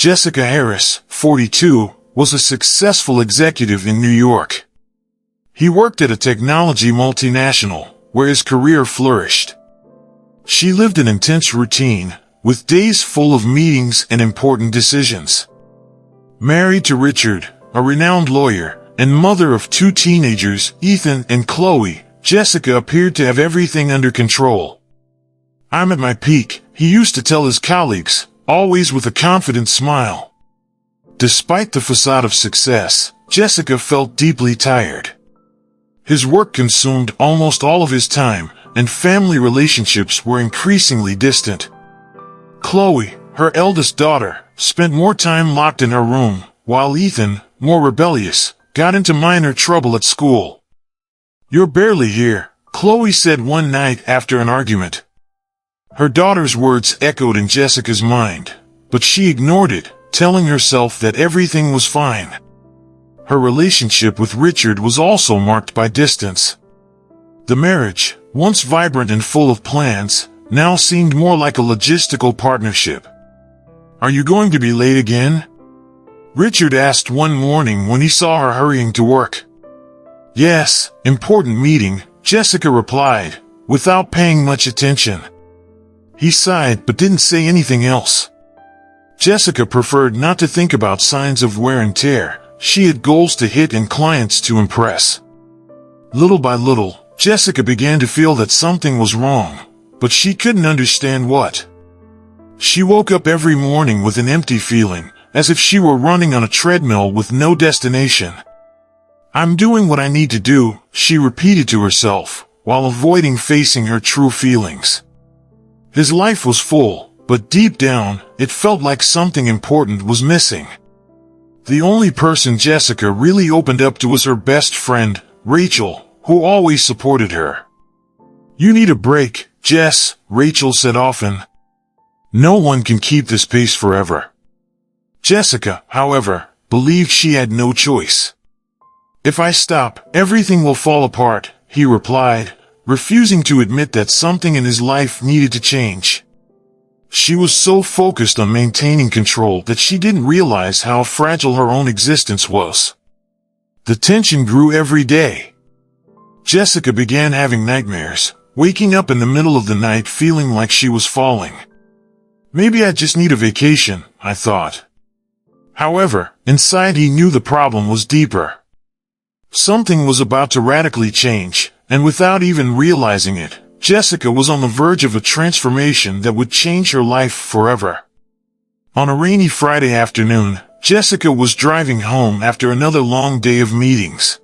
Jessica Harris, 42, was a successful executive in New York. He worked at a technology multinational, where his career flourished. She lived an intense routine, with days full of meetings and important decisions. Married to Richard, a renowned lawyer, and mother of 2 teenagers, Ethan and Chloe, Jessica appeared to have everything under control. "I'm at my peak," he used to tell his colleagues, always with a confident smile. Despite the facade of success, Jessica felt deeply tired. His work consumed almost all of his time, and family relationships were increasingly distant. Chloe, her eldest daughter, spent more time locked in her room, while Ethan, more rebellious, got into minor trouble at school. "You're barely here," Chloe said one night after an argument. Her daughter's words echoed in Jessica's mind, but she ignored it, telling herself that everything was fine. Her relationship with Richard was also marked by distance. The marriage, once vibrant and full of plans, now seemed more like a logistical partnership. "Are you going to be late again?" Richard asked one morning when he saw her hurrying to work. "Yes, important meeting," Jessica replied, without paying much attention. He sighed but didn't say anything else. Jessica preferred not to think about signs of wear and tear. She had goals to hit and clients to impress. Little by little, Jessica began to feel that something was wrong, but she couldn't understand what. She woke up every morning with an empty feeling, as if she were running on a treadmill with no destination. "I'm doing what I need to do," she repeated to herself, while avoiding facing her true feelings. His life was full, but deep down, it felt like something important was missing. The only person Jessica really opened up to was her best friend, Rachel, who always supported her. "You need a break, Jess," Rachel said often. "No one can keep this pace forever." Jessica, however, believed she had no choice. "If I stop, everything will fall apart," he replied, refusing to admit that something in his life needed to change. She was so focused on maintaining control that she didn't realize how fragile her own existence was. The tension grew every day. Jessica began having nightmares, waking up in the middle of the night feeling like she was falling. "Maybe I just need a vacation," I thought. However, inside he knew the problem was deeper. Something was about to radically change, and without even realizing it, Jessica was on the verge of a transformation that would change her life forever. On a rainy Friday afternoon, Jessica was driving home after another long day of meetings.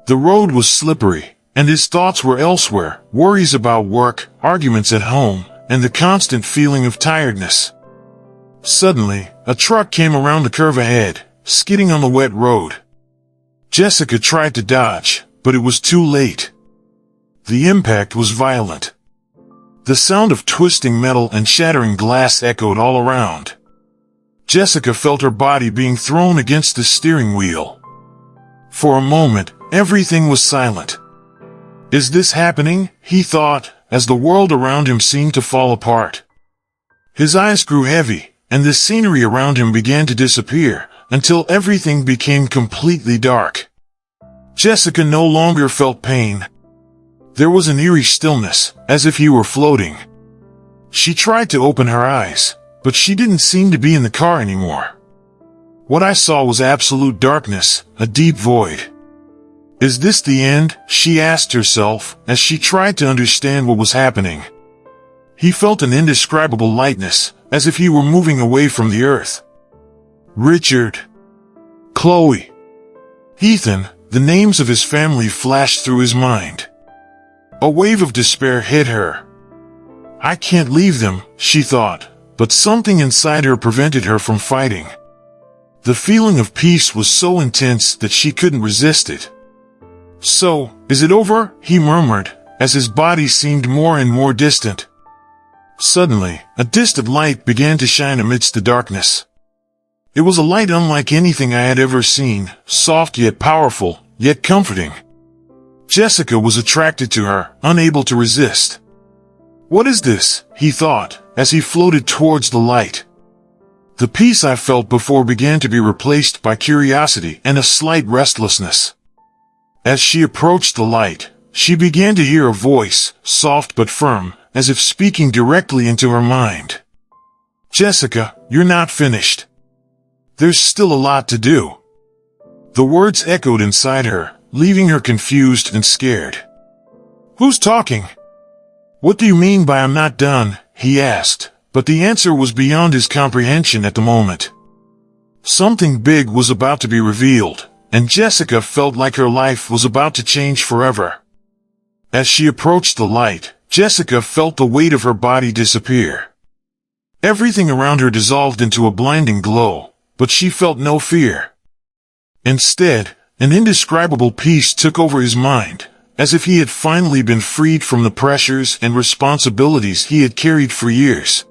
The road was slippery, and his thoughts were elsewhere, worries about work, arguments at home, and the constant feeling of tiredness. Suddenly, a truck came around the curve ahead, skidding on the wet road. Jessica tried to dodge, but it was too late. The impact was violent. The sound of twisting metal and shattering glass echoed all around. Jessica felt her body being thrown against the steering wheel. For a moment, everything was silent. "Is this happening?" he thought, as the world around him seemed to fall apart. His eyes grew heavy, and the scenery around him began to disappear, until everything became completely dark. Jessica no longer felt pain. There was an eerie stillness, as if he were floating. She tried to open her eyes, but she didn't seem to be in the car anymore. What I saw was absolute darkness, a deep void. "Is this the end?" she asked herself, as she tried to understand what was happening. He felt an indescribable lightness, as if he were moving away from the earth. Richard, Chloe, Ethan, the names of his family flashed through his mind. A wave of despair hit her. "I can't leave them," she thought, but something inside her prevented her from fighting. The feeling of peace was so intense that she couldn't resist it. "So, is it over?" he murmured, as his body seemed more and more distant. Suddenly, a distant light began to shine amidst the darkness. It was a light unlike anything I had ever seen, soft yet powerful, yet comforting. Jessica was attracted to her, unable to resist. "What is this?" he thought, as he floated towards the light. The peace I felt before began to be replaced by curiosity and a slight restlessness. As she approached the light, she began to hear a voice, soft but firm, as if speaking directly into her mind. "Jessica, you're not finished. There's still a lot to do." The words echoed inside her, leaving her confused and scared. "Who's talking? What do you mean by I'm not done?" he asked, but the answer was beyond his comprehension at the moment. Something big was about to be revealed, and Jessica felt like her life was about to change forever. As she approached the light, Jessica felt the weight of her body disappear. Everything around her dissolved into a blinding glow, but she felt no fear. Instead, an indescribable peace took over his mind, as if he had finally been freed from the pressures and responsibilities he had carried for years.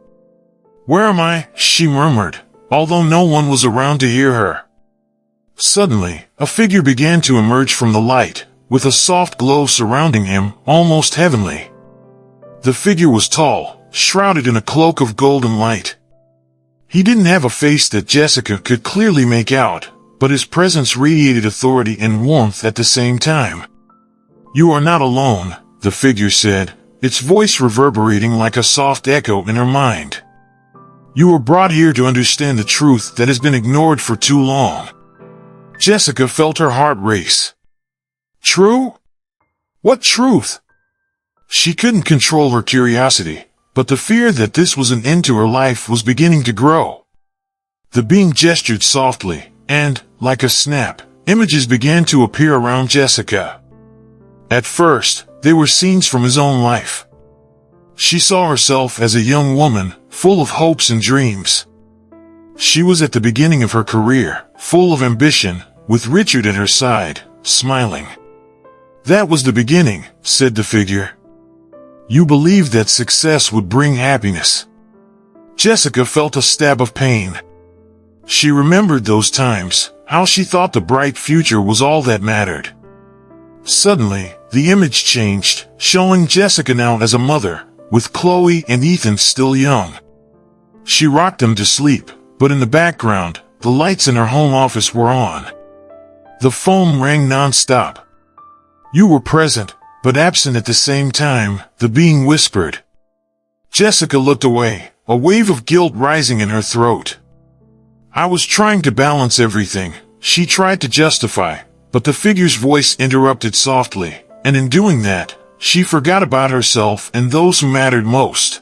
"Where am I?" she murmured, although no one was around to hear her. Suddenly, a figure began to emerge from the light, with a soft glow surrounding him, almost heavenly. The figure was tall, shrouded in a cloak of golden light. He didn't have a face that Jessica could clearly make out, but his presence radiated authority and warmth at the same time. "You are not alone," the figure said, its voice reverberating like a soft echo in her mind. "You were brought here to understand the truth that has been ignored for too long." Jessica felt her heart race. True? What truth? She couldn't control her curiosity, but the fear that this was an end to her life was beginning to grow. The being gestured softly, and, like a snap, images began to appear around Jessica. At first, they were scenes from his own life. She saw herself as a young woman, full of hopes and dreams. She was at the beginning of her career, full of ambition, with Richard at her side, smiling. "That was the beginning," said the figure. "You believed that success would bring happiness." Jessica felt a stab of pain. She remembered those times, how she thought the bright future was all that mattered. Suddenly, the image changed, showing Jessica now as a mother, with Chloe and Ethan still young. She rocked them to sleep, but in the background, the lights in her home office were on. The phone rang non-stop. "You were present, but absent at the same time," the being whispered. Jessica looked away, a wave of guilt rising in her throat. "I was trying to balance everything," she tried to justify, but the figure's voice interrupted softly, and in doing that, she forgot about herself and those who mattered most.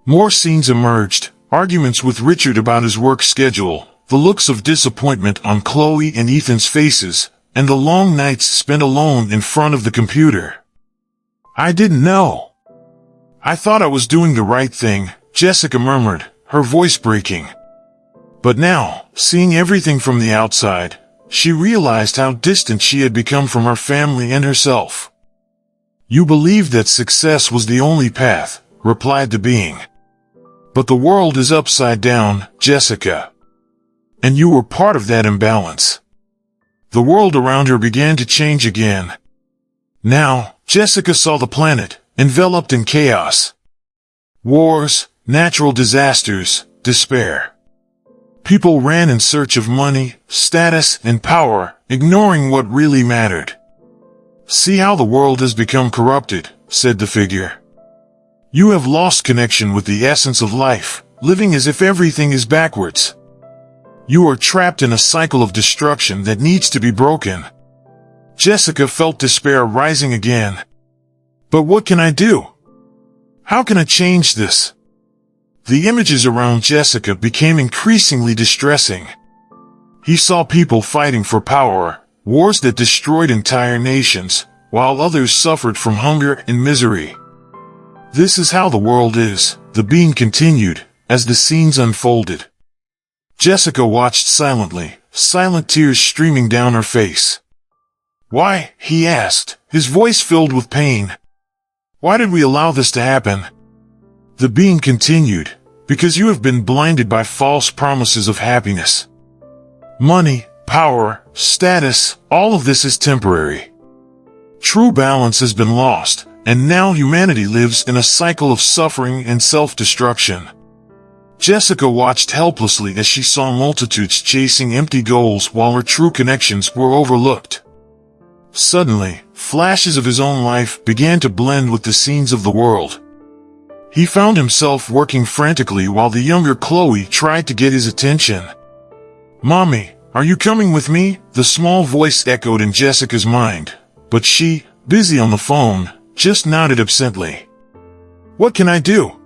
More scenes emerged, arguments with Richard about his work schedule, the looks of disappointment on Chloe and Ethan's faces, and the long nights spent alone in front of the computer. "I didn't know. I thought I was doing the right thing," Jessica murmured, her voice breaking. But now, seeing everything from the outside, she realized how distant she had become from her family and herself. "You believed that success was the only path," replied the being. "But the world is upside down, Jessica. And you were part of that imbalance." The world around her began to change again. Now, Jessica saw the planet, enveloped in chaos. Wars, natural disasters, despair. People ran in search of money, status, and power, ignoring what really mattered. "See how the world has become corrupted," said the figure. "You have lost connection with the essence of life, living as if everything is backwards. You are trapped in a cycle of destruction that needs to be broken." Jessica felt despair rising again. "But what can I do? How can I change this?" The images around Jessica became increasingly distressing. He saw people fighting for power, wars that destroyed entire nations, while others suffered from hunger and misery. "This is how the world is," the being continued, as the scenes unfolded. Jessica watched silently, silent tears streaming down her face. "Why?" he asked, his voice filled with pain. "Why did we allow this to happen?" The being continued, "Because you have been blinded by false promises of happiness. Money, power, status, all of this is temporary. True balance has been lost, and now humanity lives in a cycle of suffering and self-destruction. Jessica watched helplessly as she saw multitudes chasing empty goals while her true connections were overlooked. Suddenly, flashes of his own life began to blend with the scenes of the world. He found himself working frantically while the younger Chloe tried to get his attention. "Mommy, are you coming with me?" the small voice echoed in Jessica's mind, but she, busy on the phone, just nodded absently. "What can I do?"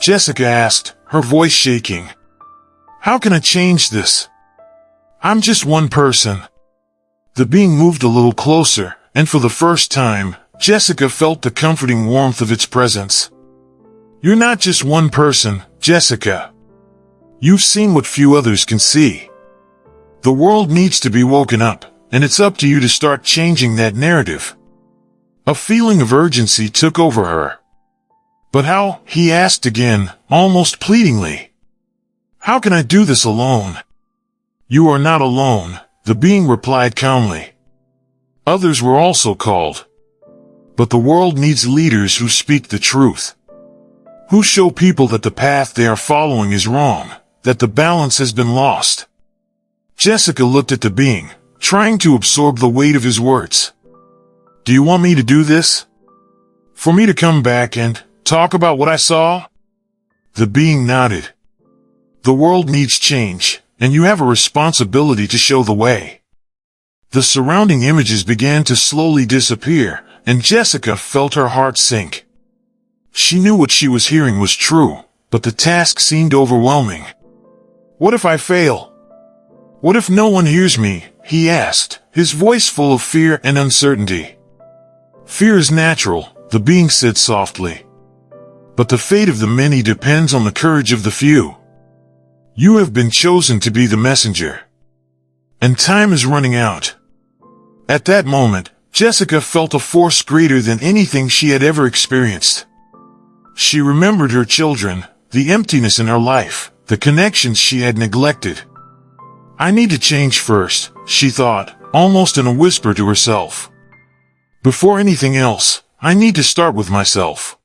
Jessica asked, her voice shaking. "How can I change this? I'm just one person." The being moved a little closer, and for the first time, Jessica felt the comforting warmth of its presence. "You're not just one person, Jessica. You've seen what few others can see. The world needs to be woken up, and it's up to you to start changing that narrative." A feeling of urgency took over her. "But how?" he asked again, almost pleadingly. "How can I do this alone?" "You are not alone," the being replied calmly. "Others were also called. But the world needs leaders who speak the truth. Who show people that the path they are following is wrong, that the balance has been lost." Jessica looked at the being, trying to absorb the weight of his words. "Do you want me to do this? For me to come back and talk about what I saw?" The being nodded. "The world needs change, and you have a responsibility to show the way." The surrounding images began to slowly disappear, and Jessica felt her heart sink. She knew what she was hearing was true, but the task seemed overwhelming. "What if I fail? What if no one hears me?" he asked, his voice full of fear and uncertainty. "Fear is natural," the being said softly. "But the fate of the many depends on the courage of the few. You have been chosen to be the messenger. And time is running out." At that moment, Jessica felt a force greater than anything she had ever experienced. She remembered her children, the emptiness in her life, the connections she had neglected. "I need to change first," she thought, almost in a whisper to herself. "Before anything else, I need to start with myself."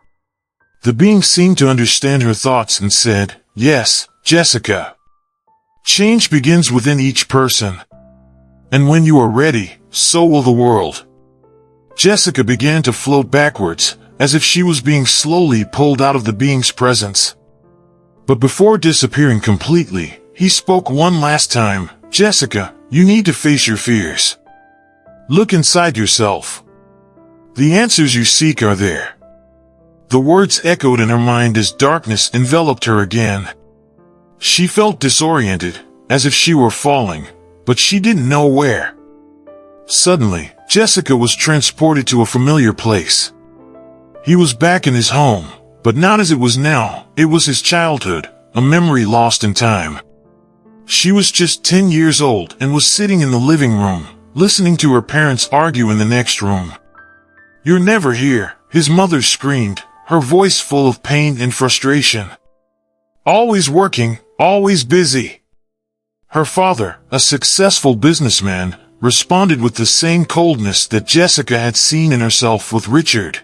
The being seemed to understand her thoughts and said, "Yes, Jessica. Change begins within each person. And when you are ready, so will the world." Jessica began to float backwards, as if she was being slowly pulled out of the being's presence. But before disappearing completely, he spoke one last time, "Jessica, you need to face your fears. Look inside yourself. The answers you seek are there." The words echoed in her mind as darkness enveloped her again. She felt disoriented, as if she were falling, but she didn't know where. Suddenly, Jessica was transported to a familiar place. He was back in his home, but not as it was now. It was his childhood, a memory lost in time. She was just 10 years old and was sitting in the living room, listening to her parents argue in the next room. "You're never here," his mother screamed, her voice full of pain and frustration. "Always working, always busy." Her father, a successful businessman, responded with the same coldness that Jessica had seen in herself with Richard.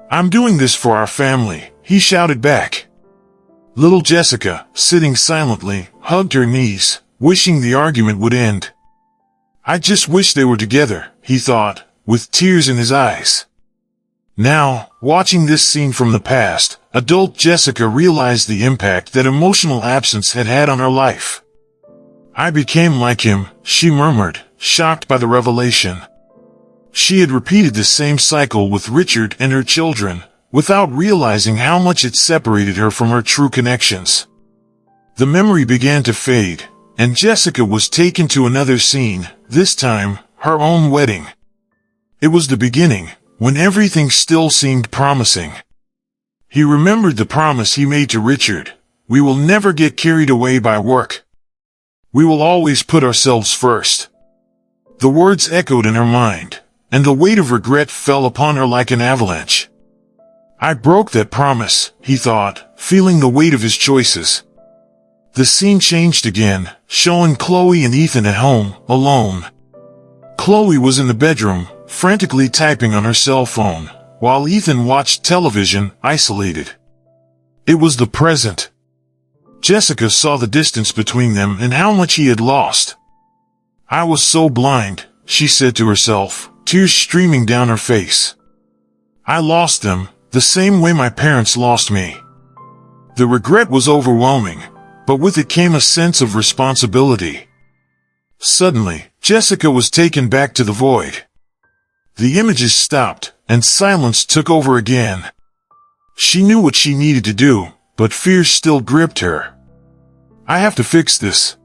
"I'm doing this for our family," he shouted back. Little Jessica, sitting silently, hugged her knees, wishing the argument would end. "I just wish they were together," he thought, with tears in his eyes. Now, watching this scene from the past, adult Jessica realized the impact that emotional absence had had on her life. "I became like him," she murmured, shocked by the revelation. She had repeated the same cycle with Richard and her children, without realizing how much it separated her from her true connections. The memory began to fade, and Jessica was taken to another scene, this time, her own wedding. It was the beginning, when everything still seemed promising. He remembered the promise he made to Richard: "We will never get carried away by work. We will always put ourselves first." The words echoed in her mind, and the weight of regret fell upon her like an avalanche. "I broke that promise," he thought, feeling the weight of his choices. The scene changed again, showing Chloe and Ethan at home, alone. Chloe was in the bedroom, frantically typing on her cell phone, while Ethan watched television, isolated. It was the present. Jessica saw the distance between them and how much he had lost. "I was so blind," she said to herself, tears streaming down her face. "I lost them, the same way my parents lost me." The regret was overwhelming, but with it came a sense of responsibility. Suddenly, Jessica was taken back to the void. The images stopped, and silence took over again. She knew what she needed to do, but fear still gripped her. "I have to fix this.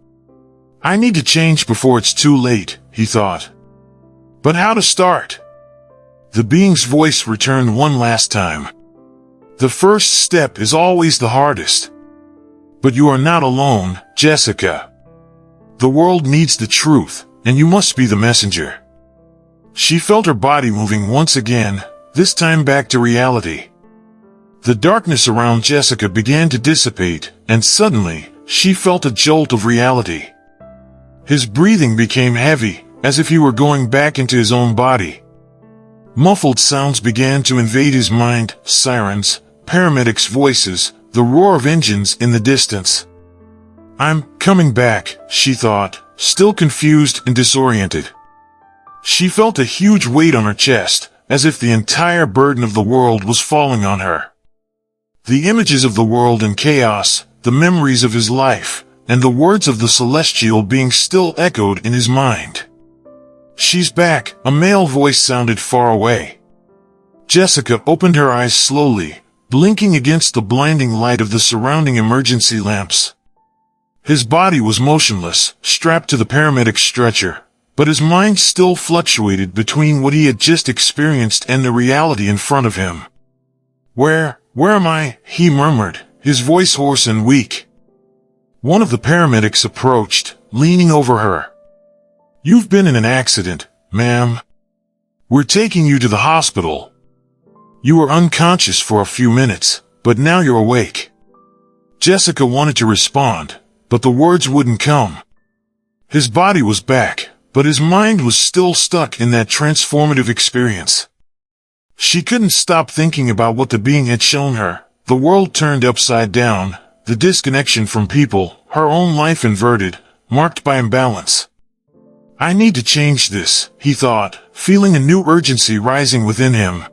I need to change before it's too late," he thought. But how to start? The being's voice returned one last time. "The first step is always the hardest. But you are not alone, Jessica. The world needs the truth, and you must be the messenger." She felt her body moving once again, this time back to reality. The darkness around Jessica began to dissipate, and suddenly, she felt a jolt of reality. His breathing became heavy, as if he were going back into his own body. Muffled sounds began to invade his mind, sirens, paramedics' voices, the roar of engines in the distance. "I'm coming back," she thought, still confused and disoriented. She felt a huge weight on her chest, as if the entire burden of the world was falling on her. The images of the world in chaos, the memories of his life, and the words of the celestial being still echoed in his mind. "She's back," a male voice sounded far away. Jessica opened her eyes slowly, blinking against the blinding light of the surrounding emergency lamps. His body was motionless, strapped to the paramedic stretcher, but his mind still fluctuated between what he had just experienced and the reality in front of him. Where am I?" he murmured, his voice hoarse and weak. One of the paramedics approached, leaning over her. "You've been in an accident, ma'am. We're taking you to the hospital. You were unconscious for a few minutes, but now you're awake." Jessica wanted to respond, but the words wouldn't come. His body was back, but his mind was still stuck in that transformative experience. She couldn't stop thinking about what the being had shown her. The world turned upside down, the disconnection from people, her own life inverted, marked by imbalance. "I need to change this," he thought, feeling a new urgency rising within him.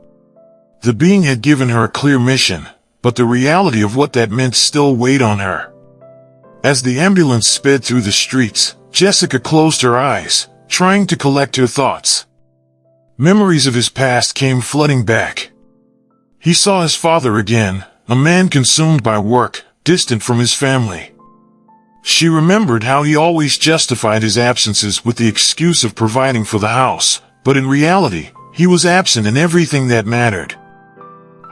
The being had given her a clear mission, but the reality of what that meant still weighed on her. As the ambulance sped through the streets, Jessica closed her eyes, trying to collect her thoughts. Memories of his past came flooding back. He saw his father again, a man consumed by work, distant from his family. She remembered how he always justified his absences with the excuse of providing for the house, but in reality, he was absent in everything that mattered.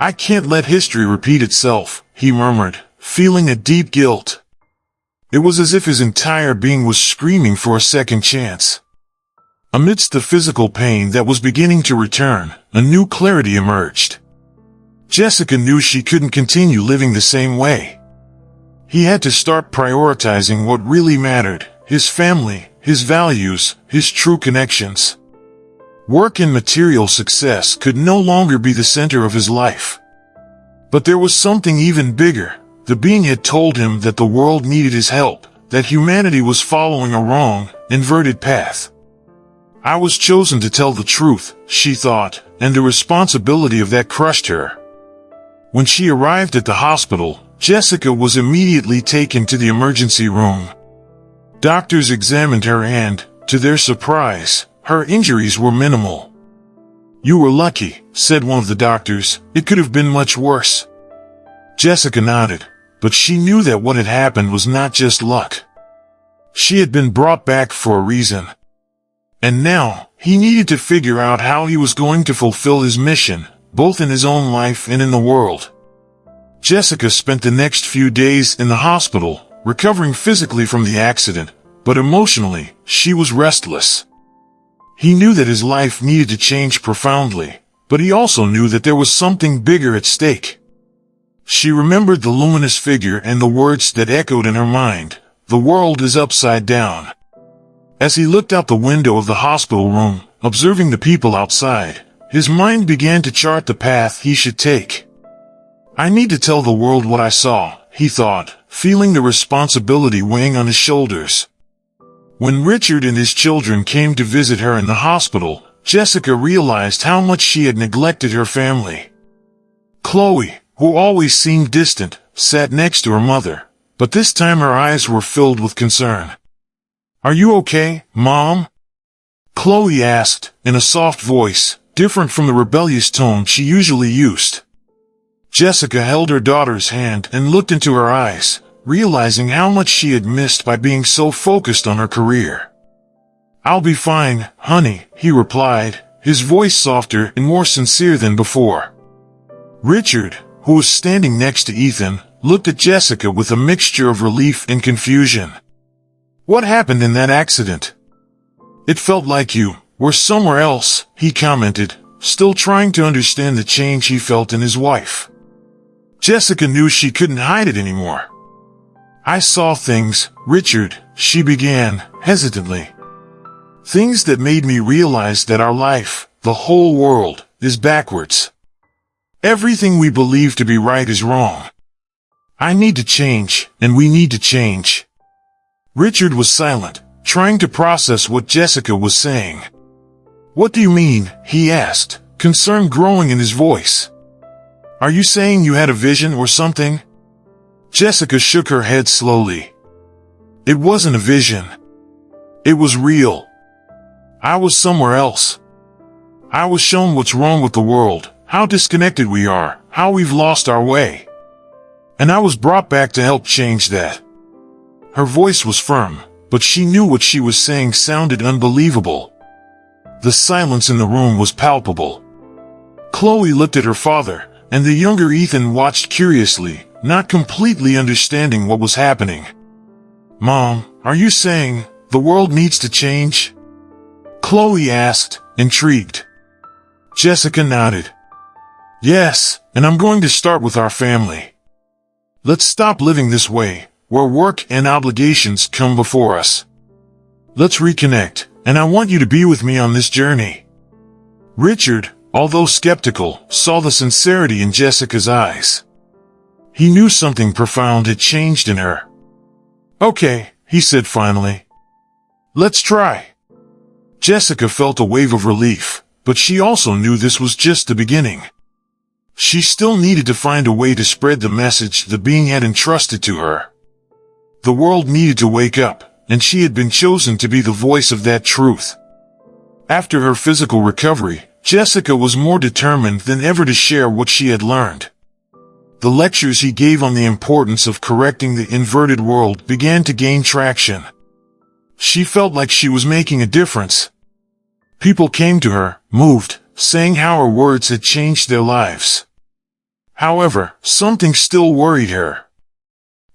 "I can't let history repeat itself," he murmured, feeling a deep guilt. It was as if his entire being was screaming for a second chance. Amidst the physical pain that was beginning to return, a new clarity emerged. Jessica knew she couldn't continue living the same way. He had to start prioritizing what really mattered, his family, his values, his true connections. Work and material success could no longer be the center of his life. But there was something even bigger. The being had told him that the world needed his help, that humanity was following a wrong, inverted path. "I was chosen to tell the truth," she thought, and the responsibility of that crushed her. When she arrived at the hospital, Jessica was immediately taken to the emergency room. Doctors examined her and, to their surprise, her injuries were minimal. "You were lucky," said one of the doctors. "It could have been much worse." Jessica nodded, but she knew that what had happened was not just luck. She had been brought back for a reason. And now, he needed to figure out how he was going to fulfill his mission, both in his own life and in the world. Jessica spent the next few days in the hospital, recovering physically from the accident, but emotionally, she was restless. He knew that his life needed to change profoundly, but he also knew that there was something bigger at stake. She remembered the luminous figure and the words that echoed in her mind, "The world is upside down." As he looked out the window of the hospital room, observing the people outside, his mind began to chart the path he should take. "I need to tell the world what I saw," he thought, feeling the responsibility weighing on his shoulders. When Richard and his children came to visit her in the hospital, Jessica realized how much she had neglected her family. Chloe, who always seemed distant, sat next to her mother, but this time her eyes were filled with concern. "Are you okay, Mom?" Chloe asked, in a soft voice, different from the rebellious tone she usually used. Jessica held her daughter's hand and looked into her eyes, realizing how much she had missed by being so focused on her career. "I'll be fine, honey," he replied, his voice softer and more sincere than before. Richard, who was standing next to Ethan, looked at Jessica with a mixture of relief and confusion. "What happened in that accident?" "It felt like you were somewhere else," he commented, still trying to understand the change he felt in his wife. Jessica knew she couldn't hide it anymore. "I saw things, Richard," she began, hesitantly. "Things that made me realize that our life, the whole world, is backwards. Everything we believe to be right is wrong. I need to change, and we need to change." Richard was silent, trying to process what Jessica was saying. "What do you mean?" he asked, concern growing in his voice. "Are you saying you had a vision or something?" Jessica shook her head slowly. "It wasn't a vision. It was real. I was somewhere else. I was shown what's wrong with the world, how disconnected we are, how we've lost our way. And I was brought back to help change that." Her voice was firm, but she knew what she was saying sounded unbelievable. The silence in the room was palpable. Chloe looked at her father, and the younger Ethan watched curiously, not completely understanding what was happening. "Mom, are you saying the world needs to change?" Chloe asked, intrigued. Jessica nodded. "Yes, and I'm going to start with our family. Let's stop living this way, where work and obligations come before us. Let's reconnect, and I want you to be with me on this journey." Richard, although skeptical, saw the sincerity in Jessica's eyes. He knew something profound had changed in her. "Okay," he said finally. "Let's try." Jessica felt a wave of relief, but she also knew this was just the beginning. She still needed to find a way to spread the message the being had entrusted to her. The world needed to wake up, and she had been chosen to be the voice of that truth. After her physical recovery, Jessica was more determined than ever to share what she had learned. The lectures he gave on the importance of correcting the inverted world began to gain traction. She felt like she was making a difference. People came to her, moved, saying how her words had changed their lives. However, something still worried her.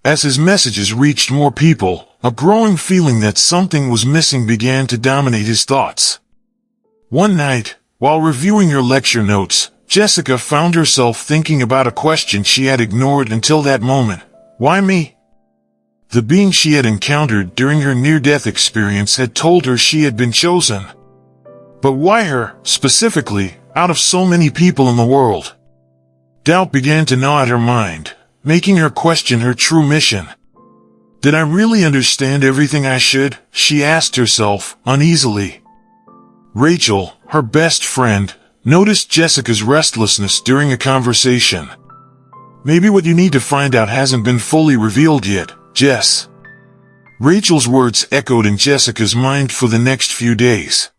As his messages reached more people, a growing feeling that something was missing began to dominate his thoughts. One night, while reviewing her lecture notes, Jessica found herself thinking about a question she had ignored until that moment. Why me? The being she had encountered during her near-death experience had told her she had been chosen. But why her, specifically, out of so many people in the world? Doubt began to gnaw at her mind, making her question her true mission. Did I really understand everything I should? She asked herself, uneasily. Rachel, her best friend, noticed Jessica's restlessness during a conversation. "Maybe what you need to find out hasn't been fully revealed yet, Jess." Rachel's words echoed in Jessica's mind for the next few days.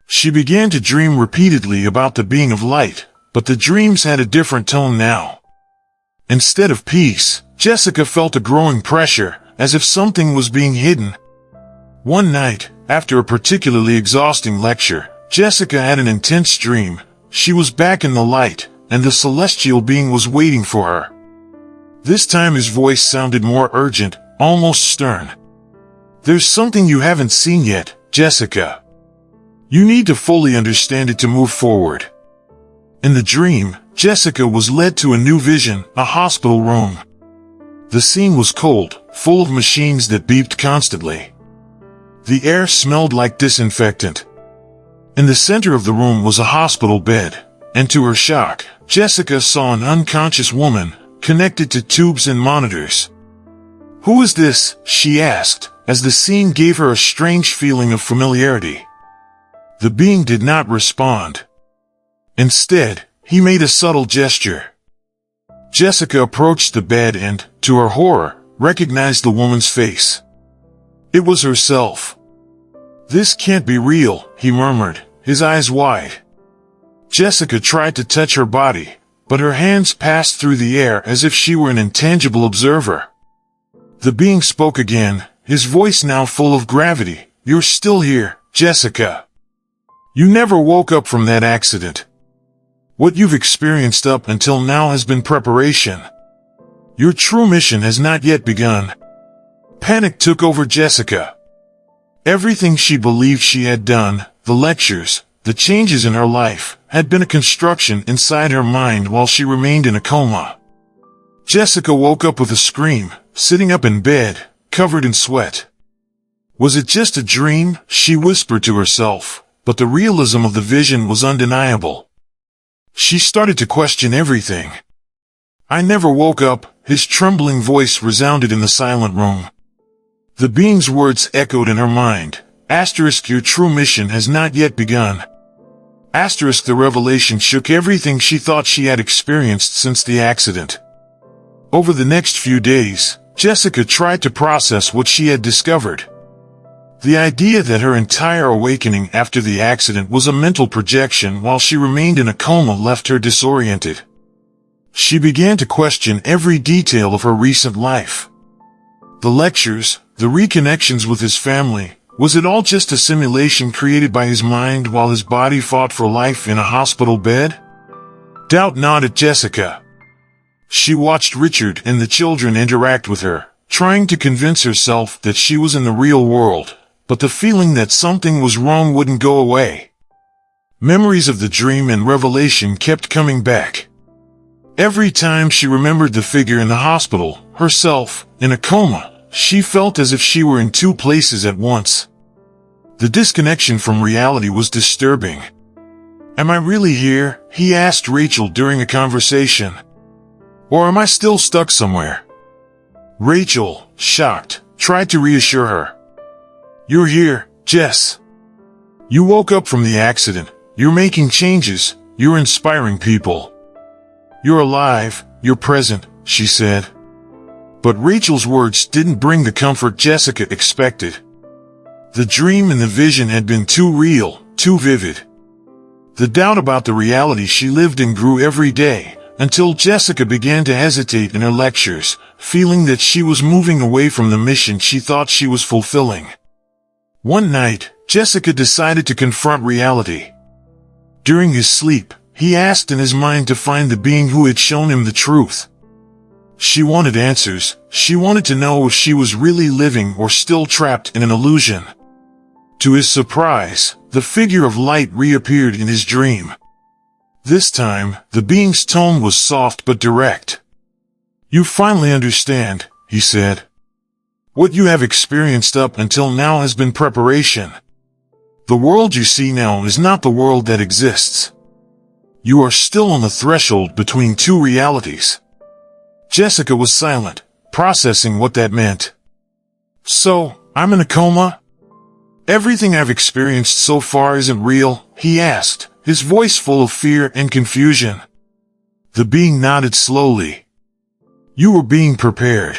She began to dream repeatedly about the being of light, but the dreams had a different tone now. Instead of peace, Jessica felt a growing pressure, as if something was being hidden. One night, after a particularly exhausting lecture, Jessica had an intense dream. She was back in the light, and the celestial being was waiting for her. This time his voice sounded more urgent, almost stern. "There's something you haven't seen yet, Jessica. You need to fully understand it to move forward." In the dream, Jessica was led to a new vision, a hospital room. The scene was cold, full of machines that beeped constantly. The air smelled like disinfectant. In the center of the room was a hospital bed, and to her shock, Jessica saw an unconscious woman, connected to tubes and monitors. "Who is this?" she asked, as the scene gave her a strange feeling of familiarity. The being did not respond. Instead, he made a subtle gesture. Jessica approached the bed and, to her horror, recognized the woman's face. It was herself. "This can't be real," he murmured, his eyes wide. Jessica tried to touch her body, but her hands passed through the air as if she were an intangible observer. The being spoke again, his voice now full of gravity. "You're still here, Jessica. You never woke up from that accident. What you've experienced up until now has been preparation. Your true mission has not yet begun." Panic took over Jessica. Everything she believed she had done, the lectures, the changes in her life, had been a construction inside her mind while she remained in a coma. Jessica woke up with a scream, sitting up in bed, covered in sweat. Was it just a dream? She whispered to herself, but the realism of the vision was undeniable. She started to question everything. "I never woke up," his trembling voice resounded in the silent room. The being's words echoed in her mind. Asterisk, your true mission has not yet begun. Asterisk, the revelation shook everything she thought she had experienced since the accident. Over the next few days, Jessica tried to process what she had discovered. The idea that her entire awakening after the accident was a mental projection while she remained in a coma left her disoriented. She began to question every detail of her recent life. The lectures, the reconnections with his family, was it all just a simulation created by his mind while his body fought for life in a hospital bed? Doubt gnawed at Jessica. She watched Richard and the children interact with her, trying to convince herself that she was in the real world, but the feeling that something was wrong wouldn't go away. Memories of the dream and revelation kept coming back. Every time she remembered the figure in the hospital, herself, in a coma, she felt as if she were in two places at once. The disconnection from reality was disturbing. "Am I really here?" he asked Rachel during a conversation. "Or am I still stuck somewhere?" Rachel, shocked, tried to reassure her. "You're here, Jess. You woke up from the accident, you're making changes, you're inspiring people. You're alive, you're present," she said. But Rachel's words didn't bring the comfort Jessica expected. The dream and the vision had been too real, too vivid. The doubt about the reality she lived in grew every day, until Jessica began to hesitate in her lectures, feeling that she was moving away from the mission she thought she was fulfilling. One night, Jessica decided to confront reality. During his sleep, he asked in his mind to find the being who had shown him the truth. She wanted answers. She wanted to know if she was really living or still trapped in an illusion. To his surprise, the figure of light reappeared in his dream. This time, the being's tone was soft but direct. "You finally understand," he said. "What you have experienced up until now has been preparation. The world you see now is not the world that exists. You are still on the threshold between two realities." Jessica was silent, processing what that meant. "So, I'm in a coma? Everything I've experienced so far isn't real?" he asked, his voice full of fear and confusion. The being nodded slowly. "You were being prepared.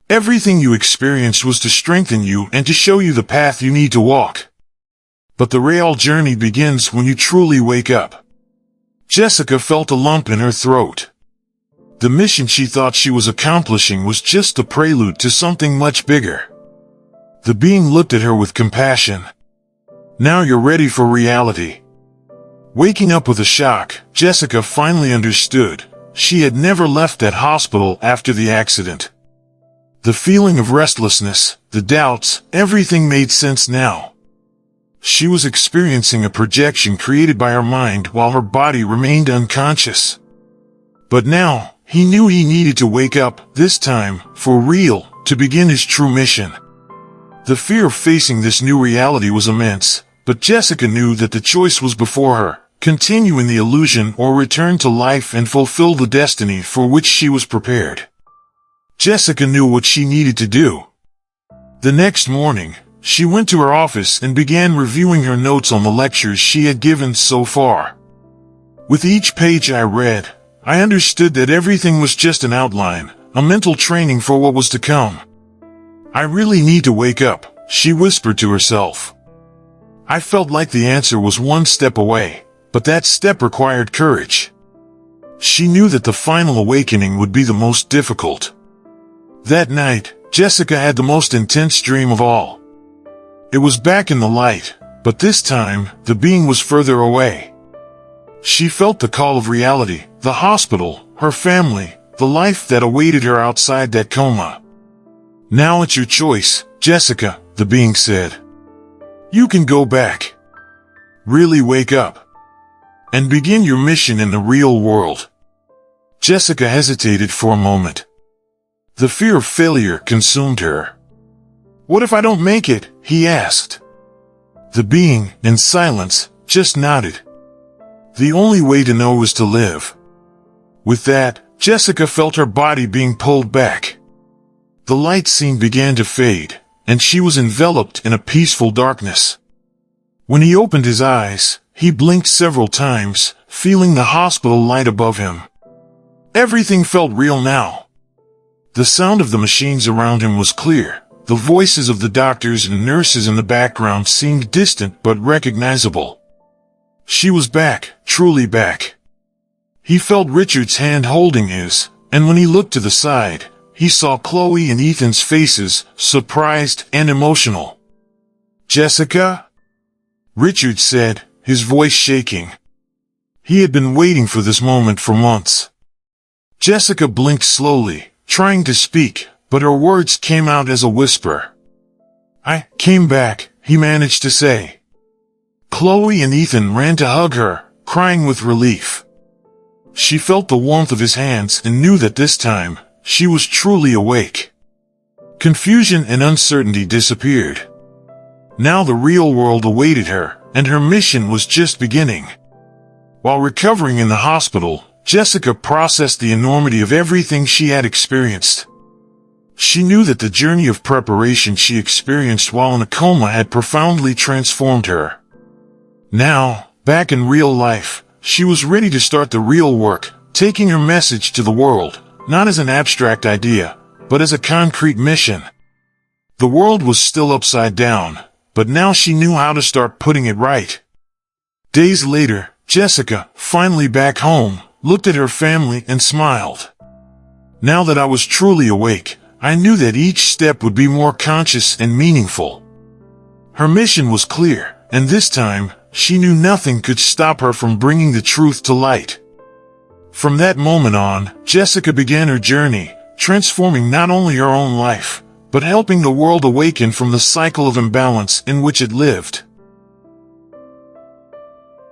Everything you experienced was to strengthen you and to show you the path you need to walk. But the real journey begins when you truly wake up." Jessica felt a lump in her throat. The mission she thought she was accomplishing was just a prelude to something much bigger. The being looked at her with compassion. "Now you're ready for reality." Waking up with a shock, Jessica finally understood. She had never left that hospital after the accident. The feeling of restlessness, the doubts, everything made sense now. She was experiencing a projection created by her mind while her body remained unconscious. But now, he knew he needed to wake up, this time, for real, to begin his true mission. The fear of facing this new reality was immense, but Jessica knew that the choice was before her: continue in the illusion or return to life and fulfill the destiny for which she was prepared. Jessica knew what she needed to do. The next morning, she went to her office and began reviewing her notes on the lectures she had given so far. With each page I read, I understood that everything was just an outline, a mental training for what was to come. I really need to wake up, she whispered to herself. I felt like the answer was one step away, but that step required courage. She knew that the final awakening would be the most difficult. That night, Jessica had the most intense dream of all. It was back in the light, but this time, the being was further away. She felt the call of reality, the hospital, her family, the life that awaited her outside that coma. Now it's your choice, Jessica, the being said. You can go back. Really wake up. And begin your mission in the real world. Jessica hesitated for a moment. The fear of failure consumed her. What if I don't make it? He asked. The being, in silence, just nodded. The only way to know is to live. With that, Jessica felt her body being pulled back. The light scene began to fade, and she was enveloped in a peaceful darkness. When he opened his eyes, he blinked several times, feeling the hospital light above him. Everything felt real now. The sound of the machines around him was clear. The voices of the doctors and nurses in the background seemed distant but recognizable. She was back, truly back. He felt Richard's hand holding his, and when he looked to the side, he saw Chloe and Ethan's faces, surprised and emotional. Jessica? Richard said, his voice shaking. He had been waiting for this moment for months. Jessica blinked slowly, trying to speak, but her words came out as a whisper. I came back, he managed to say. Chloe and Ethan ran to hug her, crying with relief. She felt the warmth of his hands and knew that this time, she was truly awake. Confusion and uncertainty disappeared. Now the real world awaited her, and her mission was just beginning. While recovering in the hospital, Jessica processed the enormity of everything she had experienced. She knew that the journey of preparation she experienced while in a coma had profoundly transformed her. Now, back in real life, she was ready to start the real work, taking her message to the world, not as an abstract idea, but as a concrete mission. The world was still upside down, but now she knew how to start putting it right. Days later, Jessica, finally back home, looked at her family and smiled. Now that I was truly awake, I knew that each step would be more conscious and meaningful. Her mission was clear, and this time, she knew nothing could stop her from bringing the truth to light. From that moment on, Jessica began her journey, transforming not only her own life, but helping the world awaken from the cycle of imbalance in which it lived.